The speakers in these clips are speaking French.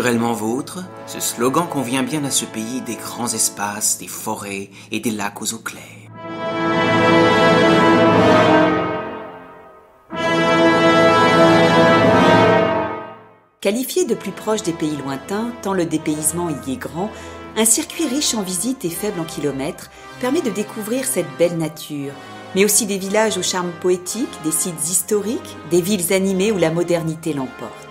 Naturellement vôtre, ce slogan convient bien à ce pays des grands espaces, des forêts et des lacs aux eaux claires. Qualifié de plus proche des pays lointains, tant le dépaysement y est grand, un circuit riche en visites et faible en kilomètres permet de découvrir cette belle nature, mais aussi des villages au charme poétique, des sites historiques, des villes animées où la modernité l'emporte.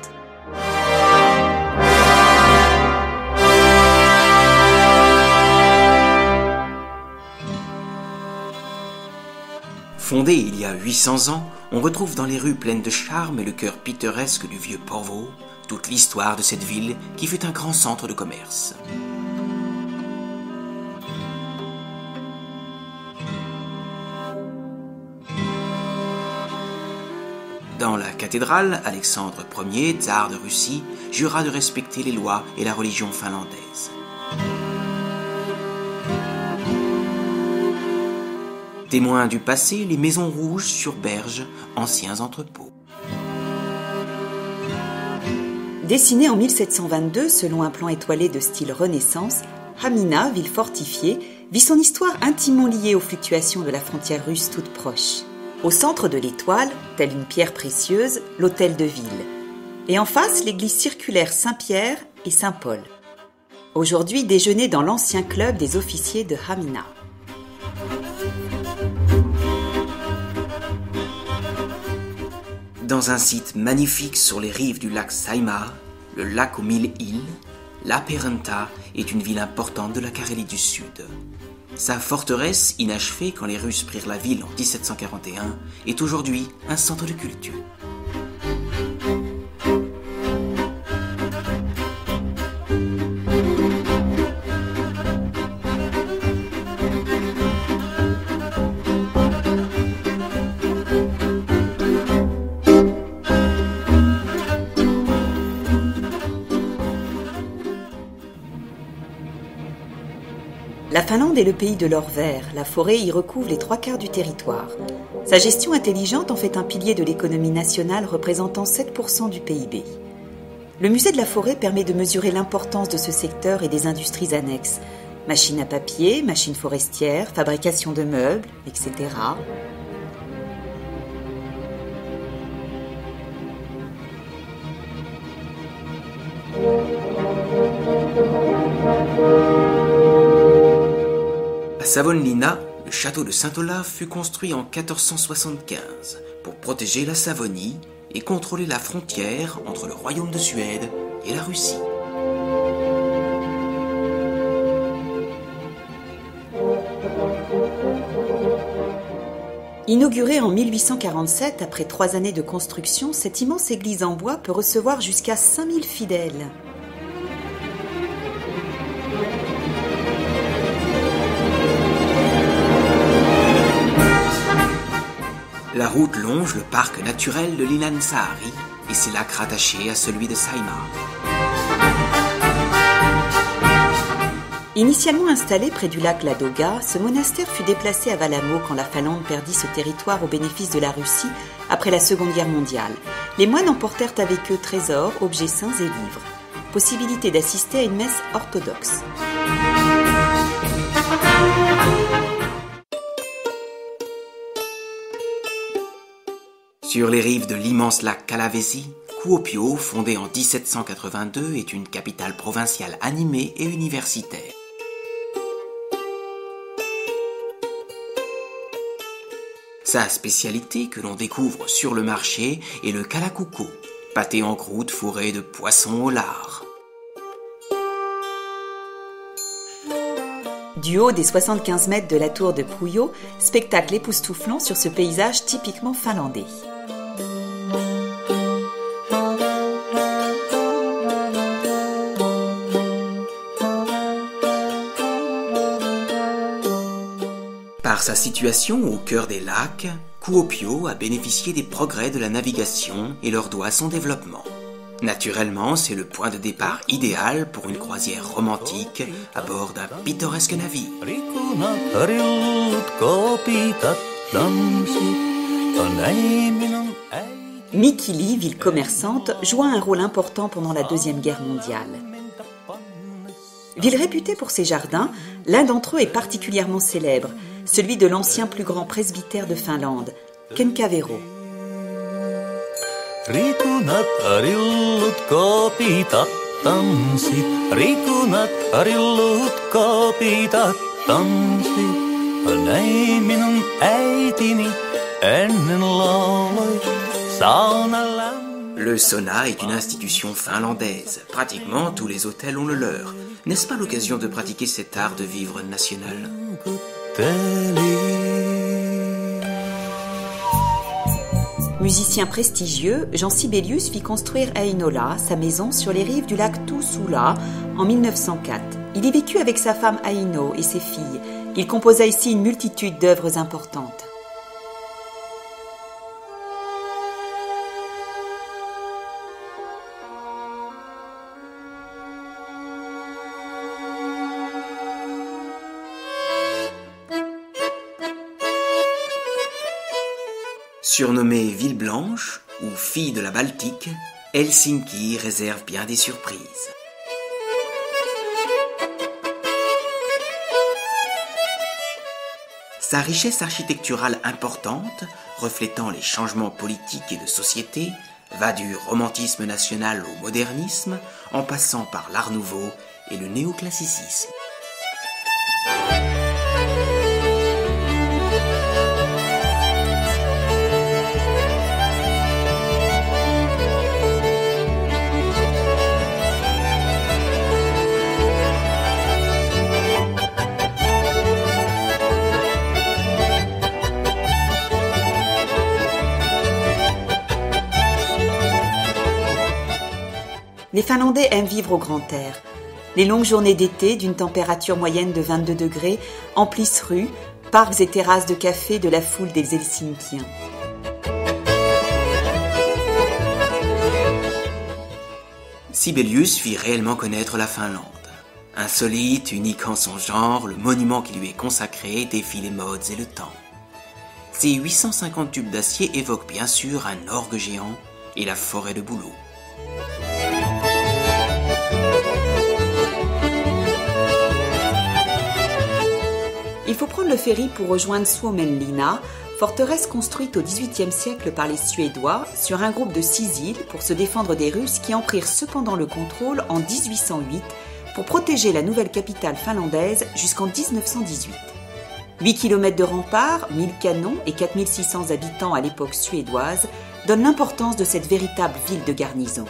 Fondé il y a 800 ans, on retrouve dans les rues pleines de charme et le cœur pittoresque du vieux Porvoo toute l'histoire de cette ville qui fut un grand centre de commerce. Dans la cathédrale, Alexandre Ier, tsar de Russie, jura de respecter les lois et la religion finlandaise. Témoins du passé, les maisons rouges sur berge, anciens entrepôts. Dessinée en 1722 selon un plan étoilé de style Renaissance, Hamina, ville fortifiée, vit son histoire intimement liée aux fluctuations de la frontière russe toute proche. Au centre de l'étoile, telle une pierre précieuse, l'hôtel de ville. Et en face, l'église circulaire Saint-Pierre et Saint-Paul. Aujourd'hui, déjeuner dans l'ancien club des officiers de Hamina. Dans un site magnifique sur les rives du lac Saimaa, le lac aux 1000 îles, Lappeenranta est une ville importante de la Carélie du Sud. Sa forteresse, inachevée quand les Russes prirent la ville en 1741, est aujourd'hui un centre de culture. La Finlande est le pays de l'or vert, la forêt y recouvre les 3/4 du territoire. Sa gestion intelligente en fait un pilier de l'économie nationale représentant 7% du PIB. Le musée de la forêt permet de mesurer l'importance de ce secteur et des industries annexes. Machines à papier, machines forestières, fabrication de meubles, etc. À Savonlinna, le château de Saint-Olaf fut construit en 1475 pour protéger la Savonie et contrôler la frontière entre le royaume de Suède et la Russie. Inaugurée en 1847, après 3 années de construction, cette immense église en bois peut recevoir jusqu'à 5000 fidèles. La route longe le parc naturel de Linnansaari et ses lacs rattachés à celui de Saimaa. Initialement installé près du lac Ladoga, ce monastère fut déplacé à Valamo quand la Finlande perdit ce territoire au bénéfice de la Russie après la Seconde Guerre mondiale. Les moines emportèrent avec eux trésors, objets saints et livres. Possibilité d'assister à une messe orthodoxe. Sur les rives de l'immense lac Kalavesi, Kuopio, fondé en 1782, est une capitale provinciale animée et universitaire. Sa spécialité que l'on découvre sur le marché est le kalakuko, pâté en croûte fourré de poisson au lard. Du haut des 75 mètres de la tour de Puyo, spectacle époustouflant sur ce paysage typiquement finlandais. Par sa situation au cœur des lacs, Kuopio a bénéficié des progrès de la navigation et leur doit son développement. Naturellement, c'est le point de départ idéal pour une croisière romantique à bord d'un pittoresque navire. Mikkeli, ville commerçante, joua un rôle important pendant la Deuxième Guerre mondiale. Ville réputée pour ses jardins, l'un d'entre eux est particulièrement célèbre, celui de l'ancien plus grand presbytère de Finlande, Kenkavero. Le sauna est une institution finlandaise. Pratiquement tous les hôtels ont le leur. N'est-ce pas l'occasion de pratiquer cet art de vivre national ? Musicien prestigieux, Jean Sibelius fit construire à Heinola sa maison sur les rives du lac Tuusula en 1904. Il y vécut avec sa femme Aino et ses filles. Il composa ici une multitude d'œuvres importantes. Surnommée Ville Blanche ou Fille de la Baltique, Helsinki réserve bien des surprises. Sa richesse architecturale importante, reflétant les changements politiques et de société, va du romantisme national au modernisme, en passant par l'Art nouveau et le néoclassicisme. Les Finlandais aiment vivre au grand air. Les longues journées d'été, d'une température moyenne de 22 degrés, emplissent rues, parcs et terrasses de café de la foule des Helsinkiens. Sibelius fit réellement connaître la Finlande. Insolite, unique en son genre, le monument qui lui est consacré défie les modes et le temps. Ses 850 tubes d'acier évoquent bien sûr un orgue géant et la forêt de bouleaux. Il faut prendre le ferry pour rejoindre Suomenlinna, forteresse construite au XVIIIe siècle par les Suédois sur un groupe de 6 îles pour se défendre des Russes qui en prirent cependant le contrôle en 1808 pour protéger la nouvelle capitale finlandaise jusqu'en 1918. 8 km de remparts, 1000 canons et 4600 habitants à l'époque suédoise donnent l'importance de cette véritable ville de garnison.